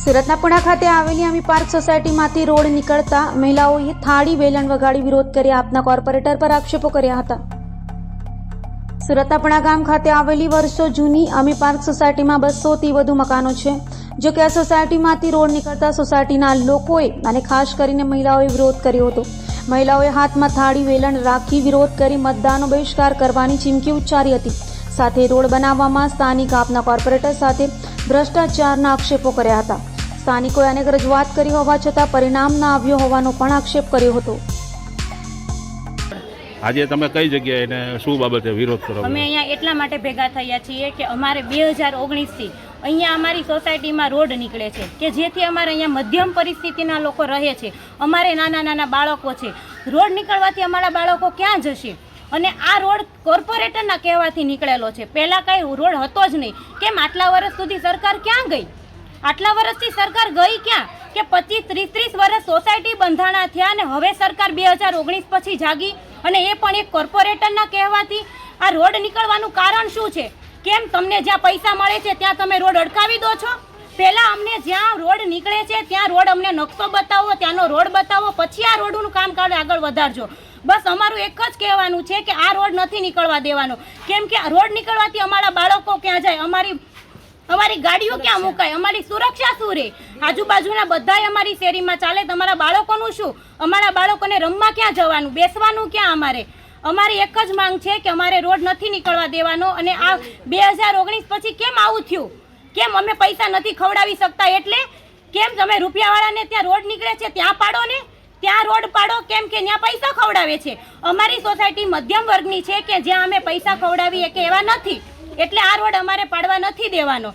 સુરતના પુણા ખાતે આવેલી અમી પાર્ક સોસાયટીમાંથી રોડ નીકળતા મહિલાઓએ થાળી વેલણ વગાડી વિરોધ કરી આપના કોર્પોરેટર પર આક્ષેપો કર્યા હતા। સુરતના પુણા ગામ ખાતે આવેલી વર્ષો જૂની અમી પાર્ક સોસાયટીમાં 200થી વધુ મકાનો છે। જો કે આ સોસાયટીમાંથી રોડ નીકળતા સોસાયટીના લોકોએ અને ખાસ કરીને મહિલાઓએ વિરોધ કર્યો હતો। મહિલાઓએ હાથમાં થાળી વેલણ રાખી વિરોધ કરી મતદાનનો બહિષ્કાર કરવાની ચીમકી ઉચ્ચારી હતી। સાથે રોડ બનાવવામાં સ્થાનિક આપના કોર્પોરેટર સાથે ભ્રષ્ટાચારના આક્ષેપો કર્યા હતા। સ્થાનિકોએ અનેક રજૂઆત કરી હોવા છતાં પરિણામ ન આવ્યો હોવાનો પણ આક્ષેપ કર્યો હતો। આજે તમે કઈ જગ્યાએ એને શું બાબતે વિરોધ કરો? અમે અહીંયા એટલા માટે ભેગા થયા છીએ કે અમારે 2019થી અહીંયા અમારી સોસાયટીમાં રોડ નીકળે છે કે જેથી અમારે અહીંયા મધ્યમ પરિસ્થિતિના લોકો રહે છે। અમારે નાના નાના બાળકો છે। રોડ નીકળવાથી અમારા બાળકો ક્યાં જશે? અને આ રોડ કોર્પોરેટરના કહેવાથી નીકળેલો છે। પહેલાં કાંઈ રોડ હતો જ નહીં। કેમ આટલા વર્ષ સુધી સરકાર ક્યાં ગઈ? આટલા વર્ષથી સરકાર ગઈ ક્યાં? કે 25-30 વર્ષ સોસાયટી બંધાણા થયા અને હવે સરકાર 2019 પછી જાગી અને એ પણ એક કોર્પોરેટરના કહેવાથી। આ રોડ નીકળવાનું કારણ શું છે? કેમ તમને જ્યાં પૈસા મળે છે ત્યાં તમે રોડ અડકાવી દો છો? પહેલાં અમને જ્યાં રોડ નીકળે છે ત્યાં રોડ અમને નકશો બતાવો, ત્યાંનો રોડ બતાવો, પછી આ રોડનું કામ આગળ વધારજો। બસ અમારું એક જ કહેવાનું છે કે આ રોડ નથી નીકળવા દેવાનો। કેમ કે રોડ નીકળવાથી અમારા બાળકો ક્યાં જાય? અમારી ગાડીઓ ક્યાં મુકાય? અમારી સુરક્ષા શું રહે? આજુબાજુના બધાય અમારી શેરીમાં ચાલે, તમારા બાળકોનું શું? અમારા બાળકોને રમવા ક્યાં જવાનું? બેસવાનું ક્યાં? અમારી એક જ માંગ છે કે અમારે રોડ નથી નીકળવા દેવાનો। અને આ 2019 પછી કેમ આવું થયું? કેમ અમે પૈસા નથી ખવડાવી શકતા? એટલે કેમ તમે રૂપિયાવાળાને ત્યાં રોડ નીકળે છે ત્યાં પાડો ને, ત્યાં રોડ પાડો। કેમ કે ત્યાં પૈસા ખવડાવે છે। અમારી સોસાયટી મધ્યમ વર્ગની છે કે જ્યાં અમે પૈસા ખવડાવીએ કે એવા નથી, એટલે આ રોડ અમારે પાડવા નથી દેવાનો।